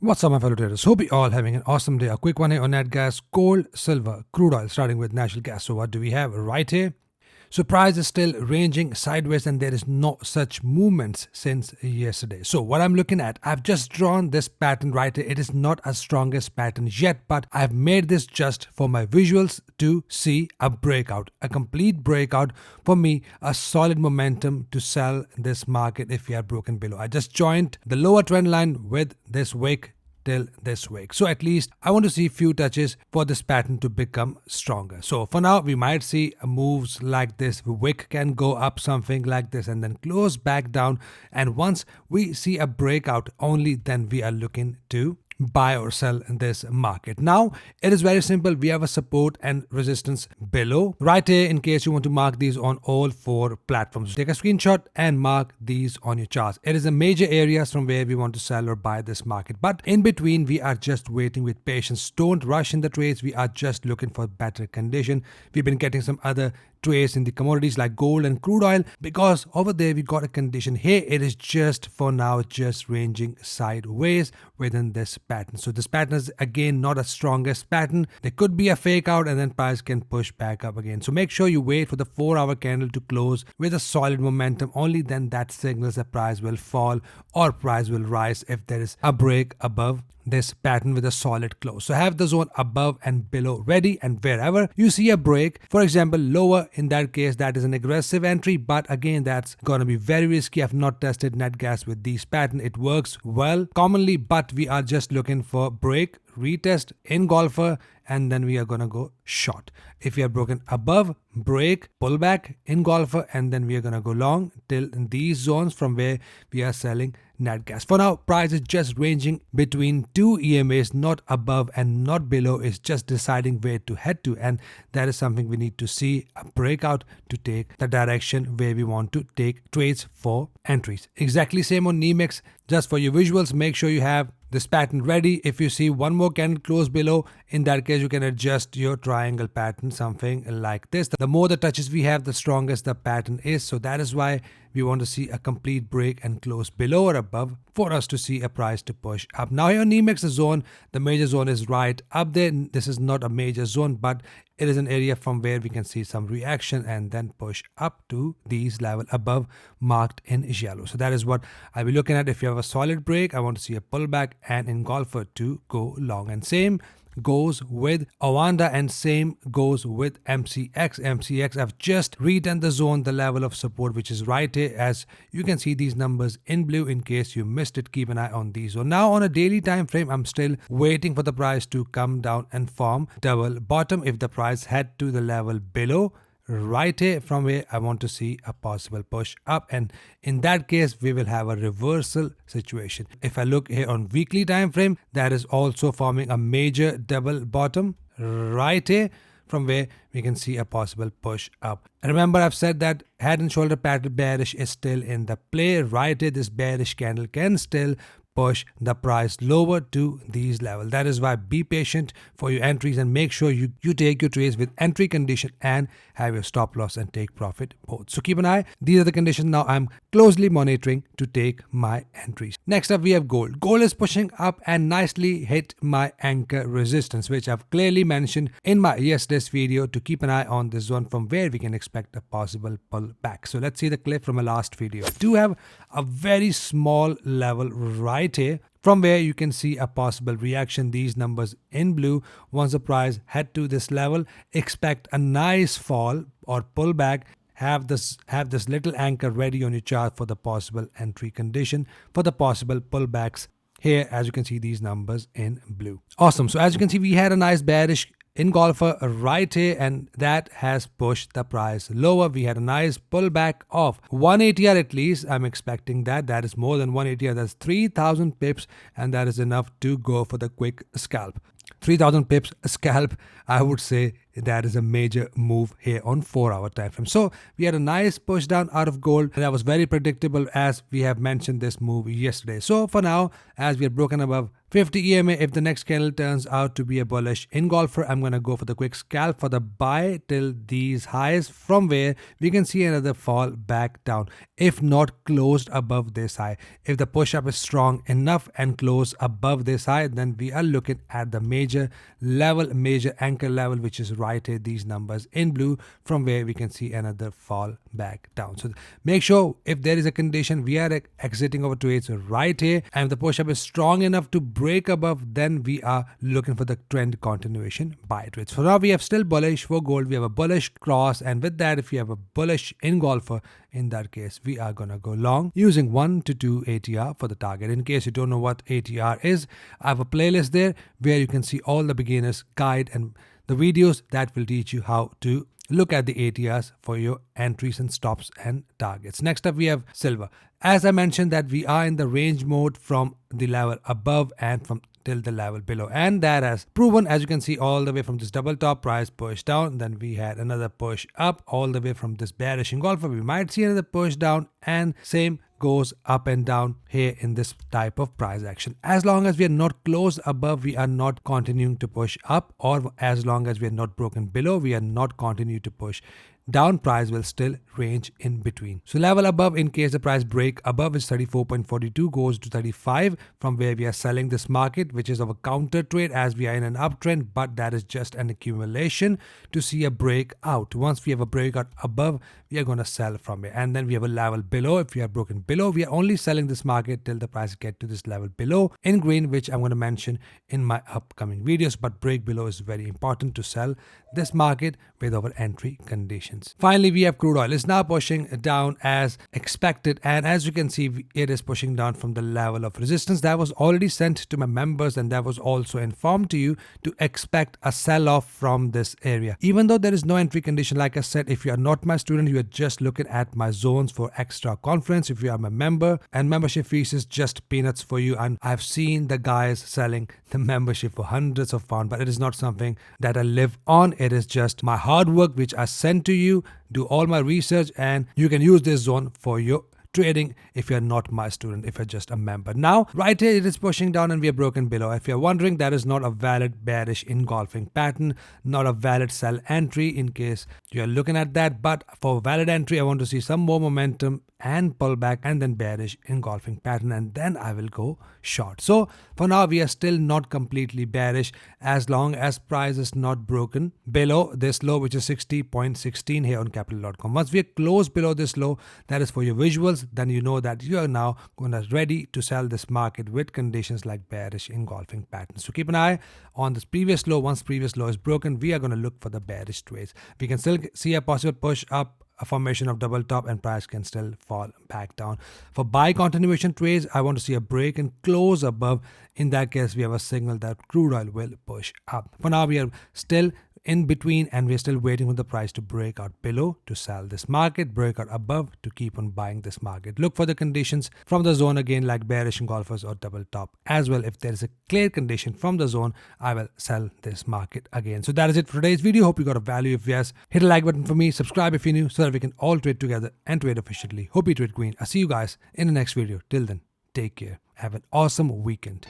What's up, my fellow traders? Hope you all having an awesome day. A quick one here on nat gas, gold, silver, crude oil, starting with natural gas. So what do we have right here? So price is still ranging sideways and there is no such movements since yesterday. So what I'm looking at, I've just drawn this pattern right here. It is not as strongest pattern yet, but I've made this just for my visuals to see a breakout, a complete breakout. For me, a solid momentum to sell this market if we are broken below. I just joined the lower trend line with this wick till this week. So at least I want to see few touches for this pattern to become stronger. So for now, we might see moves like this. Wick can go up something like this and then close back down. And once we see a breakout, only then we are looking to buy or sell in this market. Now it is very simple. We have a support and resistance below right here in case you want to mark these on all four platforms. Take a screenshot and mark these on your charts. It is a major areas from where we want to sell or buy this market, but in between we are just waiting with patience. Don't rush in the trades. We are just looking for better condition. We've been getting some other trades in the commodities like gold and crude oil because over there we got a condition. Here it is just for now just ranging sideways within this pattern. So this pattern is again not a strongest pattern. There could be a fake out and then price can push back up again. So make sure you wait for the 4-hour candle to close with a solid momentum. Only then that signals the price will fall or price will rise if there is a break above this pattern with a solid close. So have the zone above and below ready, and wherever you see a break, for example lower, in that case that is an aggressive entry, but again that's gonna be very risky. I've not tested net gas with these pattern. It works well commonly, but we are just looking for break, retest in golfer, and then we are gonna go short. If we are broken above, break, pullback in golfer, and then we are gonna go long till these zones from where we are selling net gas. For now, price is just ranging between two EMAs, not above and not below. It's just deciding where to head to, and that is something we need to see a breakout to take the direction where we want to take trades for entries. Exactly same on NEMEX. Just for your visuals, make sure you have this pattern ready. If you see one more candle close below, in that case you can adjust your triangle pattern, something like this. The more the touches we have, the strongest the pattern is. So that is why we want to see a complete break and close below or above for us to see a price to push up. Now here on NEMEX zone, the major zone is right up there. This is not a major zone, but it is an area from where we can see some reaction and then push up to these level above marked in yellow. So that is what I'll be looking at. If you have a solid break, I want to see a pullback and engulfer to go long. And same goes with Awanda and same goes with MCX. MCX, I've just redone the zone, the level of support, which is right here. As you can see these numbers in blue. In case you missed it, keep an eye on these. So now on a daily time frame, I'm still waiting for the price to come down and form double bottom. If the price head to the level below right here, from where I want to see a possible push up, and in that case we will have a reversal situation. If I look here on weekly time frame, that is also forming a major double bottom right here, from where we can see a possible push up. Remember, I've said that head and shoulder pattern bearish is still in the play. Right here, this bearish candle can still push the price lower to these levels. That is why be patient for your entries and make sure you take your trades with entry condition and have your stop loss and take profit both. So keep an eye. These are the conditions now I'm closely monitoring to take my entries. Next up, we have gold. Gold is pushing up and nicely hit my anchor resistance, which I've clearly mentioned in my yesterday's video to keep an eye on this zone from where we can expect a possible pullback. So let's see the clip from my last video. Do have a very small level right here from where you can see a possible reaction. These numbers in blue. Once the price head to this level, expect a nice fall or pullback. Have this little anchor ready on your chart for the possible entry condition, for the possible pullbacks here. As you can see these numbers in blue. Awesome. So as you can see, we had a nice bearish engulfer right here, and that has pushed the price lower. We had a nice pullback of 180 at least. I'm expecting that is more than 180. That's 3,000 pips, and that is enough to go for the quick scalp. 3,000 pips scalp, I would say, that is a major move here on 4-hour time frame. So we had a nice push down out of gold, and that was very predictable as we have mentioned this move yesterday. So for now, as we are broken above 50 EMA, if the next candle turns out to be a bullish engulfer, I'm going to go for the quick scalp for the buy till these highs, from where we can see another fall back down, if not closed above this high. If the push up is strong enough and close above this high, then we are looking at the major level, major anchor level, which is right here, these numbers in blue, from where we can see another fall back down. So make sure if there is a condition, we are exiting over trades right here, and if the push up is strong enough to break above, then we are looking for the trend continuation buy trades. For now, we have still bullish for gold. We have a bullish cross, and with that, if we have a bullish engulfer, in that case, we are gonna go long using 1 to 2 ATR for the target. In case you don't know what ATR is, I have a playlist there where you can see all the beginners guide and the videos that will teach you how to look at the ATRs for your entries and stops and targets. Next up, we have silver. As I mentioned that we are in the range mode from the level above and from till the level below, and that has proven, as you can see, all the way from this double top price push down. Then we had another push up all the way from this bearish engulfer. We might see another push down, and same goes up and down here in this type of price action. As long as we are not close above, we are not continuing to push up, or as long as we are not broken below, we are not continuing to push down. Price will still range in between. So level above, in case the price break above, is 34.42, goes to 35, from where we are selling this market, which is of a counter trade as we are in an uptrend, but that is just an accumulation to see a breakout. Once we have a breakout above, we are going to sell from it, and then we have a level below. If we are broken below, we are only selling this market till the price get to this level below in green, which I'm going to mention in my upcoming videos. But break below is very important to sell this market with our entry conditions. Finally, we have crude oil. It's now pushing down as expected, and as you can see, it is pushing down from the level of resistance that was already sent to my members, and that was also informed to you to expect a sell-off from this area. Even though there is no entry condition, like I said, if you are not my student, you are just looking at my zones for extra conference. If you are my member, and membership fees is just peanuts for you, and I've seen the guys selling the membership for hundreds of pounds, but it is not something that I live on. It is just my hard work which I send to you, do all my research, and you can use this zone for your trading if you're not my student, if you're just a member. Now, right here, it is pushing down and we are broken below. If you're wondering, that is not a valid bearish engulfing pattern, not a valid sell entry in case you're looking at that. But for valid entry, I want to see some more momentum and pullback and then bearish engulfing pattern, and then I will go short. So for now, we are still not completely bearish as long as price is not broken below this low, which is 60.16 here on capital.com. Once we are close below this low, that is for your visuals, then you know that you are now ready to sell this market with conditions like bearish engulfing patterns. So keep an eye on this previous low. Once previous low is broken, we are going to look for the bearish trades. We can still see a possible push up, a formation of double top, and price can still fall back down. For buy continuation trades, I want to see a break and close above. In that case, we have a signal that crude oil will push up. For now, we are still in between, and we're still waiting for the price to break out below to sell this market, break out above to keep on buying this market. Look for the conditions from the zone again, like bearish engulfers or double top as well. If there is a clear condition from the zone, I will sell this market again. So that is it for today's video. Hope you got a value. If yes, hit a like button for me, subscribe if you're new, so that we can all trade together and trade efficiently. Hope you trade green. I'll see you guys in the next video. Till then, take care. Have an awesome weekend.